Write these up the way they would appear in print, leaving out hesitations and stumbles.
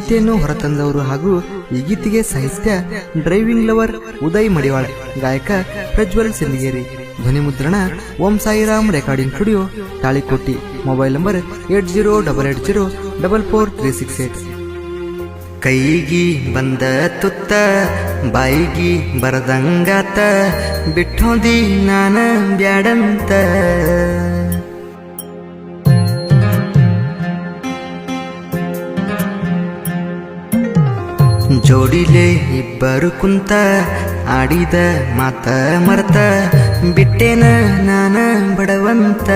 ಗೀತೆಯನ್ನು ಹೊರತಂದವರು ಹಾಗೂ ಈ ಗೀತೆಗೆ ಸಾಹಿತ್ಯ ಡ್ರೈವಿಂಗ್ ಲವರ್ ಉದಯ್ ಮಡಿವಾಳ, ಗಾಯಕ ಪ್ರಜ್ವಲ್ ಸಿಂದಗೇರಿ, ಧ್ವನಿ ಮುದ್ರಣ Om Sairam recording studio Talikoti. Mobile number 8088044368. ಕೈಗಿ ಬಂದ ತುತ್ತ ಬಾಯಿಗಿ ಬರದಂಗಾತ ಬಿಟ್ಟೋದಿ ನಾನ ಬ್ಯಾಡಂತ. ಜೋಡಿಲೆ ಇಬ್ಬರು ಕುಂತ ಆಡಿದ ಮಾತ ಮರತ ಬಿಟ್ಟೇನ ನಾನ ಬಡವಂತ.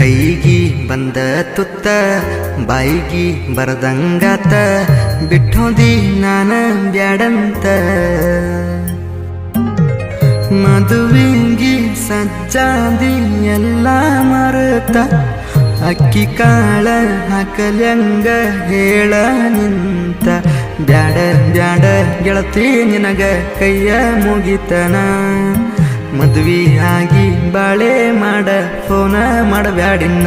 ಕೈಗಿ ಬಂದ ತುತ್ತ ಬಾಯಿಗಿ ಬರದಂಗಾತ ಬಿಟ್ಟೋದಿ ನಾನ ಬ್ಯಾಡಂತ. ಮದುವೆಗಿ ಸಜ್ಜಾದಿ ಎಲ್ಲ ಮರತ ಅಕ್ಕಿ ಕಾಳ ಹಾಕಲ್ಯಂಗ ಹೇಳ ನಿಂತ. ಬ್ಯಾಡ ಬ್ಯಾಡ ಗೆಳತಿ ನಿನಗ ಕೈಯ ಮುಗಿತನ, ಮದ್ವಿ ಆಗಿ ಬಾಳೆ ಮಾಡ ಫೋನ ಮಾಡಬ್ಯಾಡಿನ್ನ.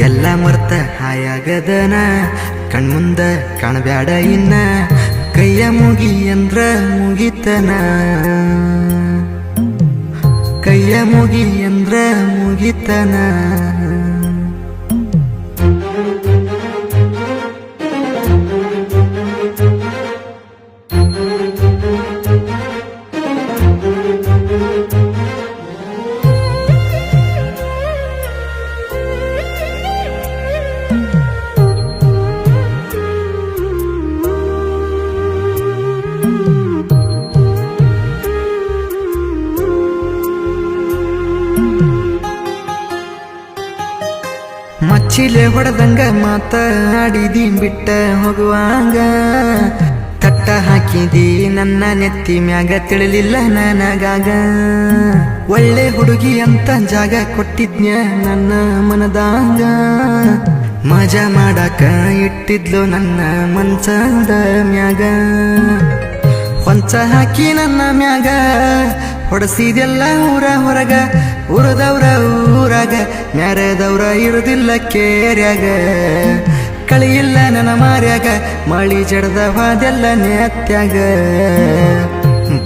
ಎಲ್ಲ ಮರ್ತ ಹಾಯಾಗದನ ಕಣ್ಮುಂದ ಕಾಣಬ್ಯಾಡ ಇನ್ನ, ಕೈಯ ಮುಗಿ ಅಂದ್ರ ಮುಗಿತನ, ಕೈಯ ಮುಗಿ ಅಂದ್ರ ಮುಗಿತನ. ಮಚ್ಚಿಲೆ ಹೊಡೆದಂಗ ಮಾತಾಡಿದಿ ಬಿಟ್ಟ ಹೋಗುವಾಗ, ತಟ್ಟ ಹಾಕಿದಿ ನನ್ನ ನೆತ್ತಿ ಮ್ಯಾಗ ತಿಳಿಲಿಲ್ಲ ನನಗಾಗ. ಒಳ್ಳೆ ಹುಡುಗಿ ಅಂತ ಜಾಗ ಕೊಟ್ಟಿದ್ನ್ಯ ನನ್ನ ಮನದಾಗ, ಮಜಾ ಮಾಡಾಕ ಇಟ್ಟಿದ್ಲು ನನ್ನ ಮಂಚದ ಮ್ಯಾಗ. ಹೊಂಚ ಹಾಕಿ ನನ್ನ ಮ್ಯಾಗ ಹೊಡಸಿದೆಲ್ಲ ಊರ ಹೊರಗ, ಊರದವ್ರ ಊರಾಗ ಮ್ಯಾರದವ್ರ ಇರುದಿಲ್ಲ ಕೇರ್ಯಾಗ. ಕಳಿಯಿಲ್ಲ ನನ್ನ ಮಾರ್ಯಾಗ ಮಳಿ ಜಡದ ವಾದೆಲ್ಲ ನೆತ್ಯಾಗ.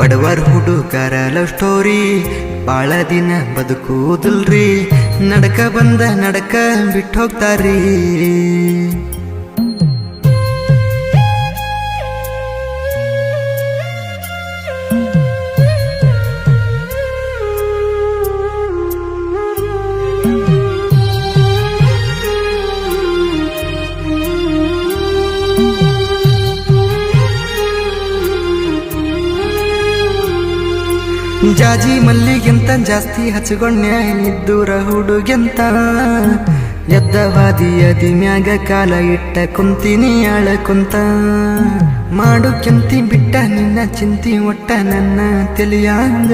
ಬಡವರ್ ಹುಡುಗರ ಲವ್ ಸ್ಟೋರಿ ಬಾಳ ದಿನ ಬದುಕುವುದಿಲ್ರಿ, ನಡಕ ಬಂದ ನಡಕ ಬಿಟ್ಟು ಹೋಗ್ತಾರೀ. ಜಾಜಿ ಮಲ್ಲಿಗಿಂತ ಜಾಸ್ತಿ ಹಚ್ಕೊಂಡ್ಯ ಇದ್ದೂರ ಹುಡುಗೆಂತ. ಎದ್ದ ವಾದಿಯದಿ ಮ್ಯಾಗ ಕಾಲ ಇಟ್ಟ ಕುಂತೀನಿ ಆಳ ಕುಂತ. ಮಾಡು ಕೆಂತಿ ಬಿಟ್ಟ ನಿನ್ನ ಚಿಂತಿ ಒಟ್ಟ ನನ್ನ ತಿಳಿಯಾಂಗ.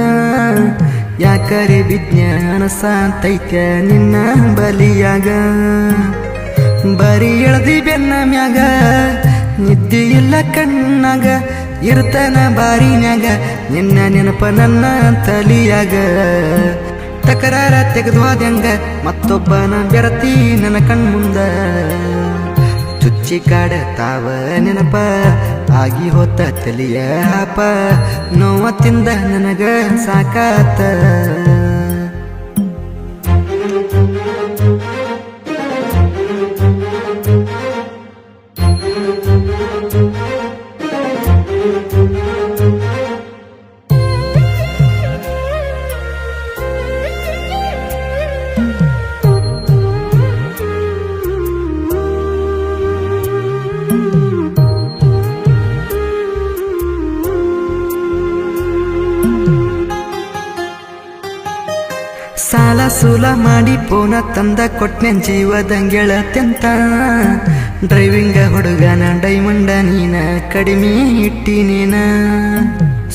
ಯಾಕರೆ ವಿಜ್ಞಾನ ಸಾಂತೈತ್ಯ ನಿನ್ನ ಬಲಿಯಾಗ. ಬರೀ ಎಳ್ದಿ ಬೆನ್ನ ಮ್ಯಾಗ ನಿದ್ದಿ ಇಲ್ಲ ಕಣ್ಣಾಗ, ಇರ್ತನ ಬಾರಿನ್ಯಾಗ ನಿನ್ನ ನೆನಪ ನನ್ನ ತಲಿಯಾಗ. ತಕರಾರ ತೆಗೆದುವಾದ್ಯಂಗ ಮತ್ತೊಬ್ಬನ ಬೆರತಿ ನನ್ನ ಕಣ್ಮುಂದ. ಚುಚ್ಚಿ ಕಾಡ ತಾವ ನೆನಪ ಆಗಿ ಹೋತ ತಲಿಯ ಹಾಪ, ನೋವ ತಿಂದ ನನಗ ಸಾಕಾತ. ಸಾಲ ಸೂಲ ಮಾಡಿ ಪೋನ ತಂದ ಕೊಟ್ನೆ ಜೀವದಂಗೆಳತ್ಯಂತ. ಡ್ರೈವಿಂಗ ಹುಡುಗನ ಡೈಮಂಡ ನೀನ ಕಡಿಮೆ ಇಟ್ಟಿ ನೀನ.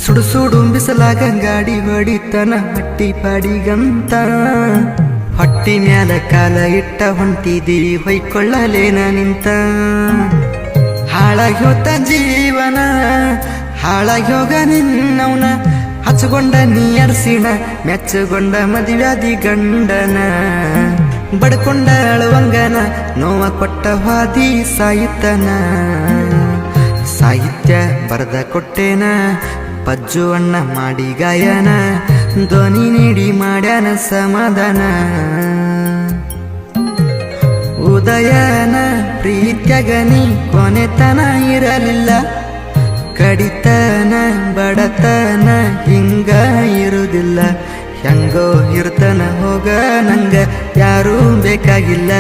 ಸುಡು ಸುಡು ಬಿಸಲಾಗ ಗಾಡಿ ಹೊಡಿತನ ಹಟ್ಟಿ ಪಾಡಿಗಂತ. ಹೊಟ್ಟಿ ಮ್ಯಾಲ ಕಾಲ ಇಟ್ಟ ಹೊಂಟಿದಿ ಹೊಯ್ಕೊಳ್ಳಲೇನ ನಿಂತ. ಹಾಳಾಗಿ ಹೋತ ಜೀವನ ಹಾಳಾಗಿ ಹೋಗ ನಿನ್ನವನ. ಹಚ್ಚಗೊಂಡ ನೀ ಅರ್ಸಿಣ ಮೆಚ್ಚಗೊಂಡ ಮದುವ್ಯಾದಿ ಗಂಡನ. ಬಡ್ಕೊಂಡ ಅಳುವಂಗನ ನೋವ ಕೊಟ್ಟ ಹಾದಿ ಸಾಯಿತನ ಸಾಹಿತ್ಯ ಬರೆದ ಕೊಟ್ಟೇನ ಪಜ್ಜು ಅಣ್ಣ ಮಾಡಿ ಗಾಯನ ಧ್ವನಿ ನೀಡಿ ಮಾಡ್ಯಾನ ಸಮಾಧಾನ ಉದಯನ ಪ್ರೀತ್ಯಗನಿ ಕೊನೆತನ ಇರಲಿಲ್ಲ ಕಡಿತನ ಬಡತನ ಹಿಂಗ ಇರುವುದಿಲ್ಲ ಹೆಂಗೋ ಇರ್ತನ ಹೋಗ ನಂಗ ಯಾರೂ ಬೇಕಾಗಿಲ್ಲ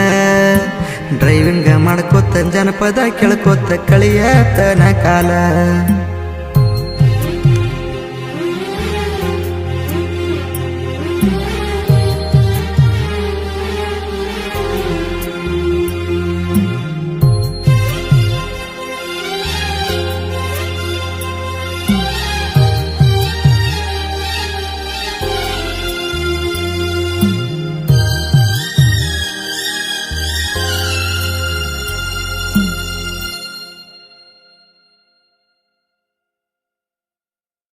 ಡ್ರೈವಿಂಗ ಮಾಡ್ಕೋತ ಜನಪದ ಕೇಳ್ಕೋತ ಕಳಿಯತನ ಕಾಲ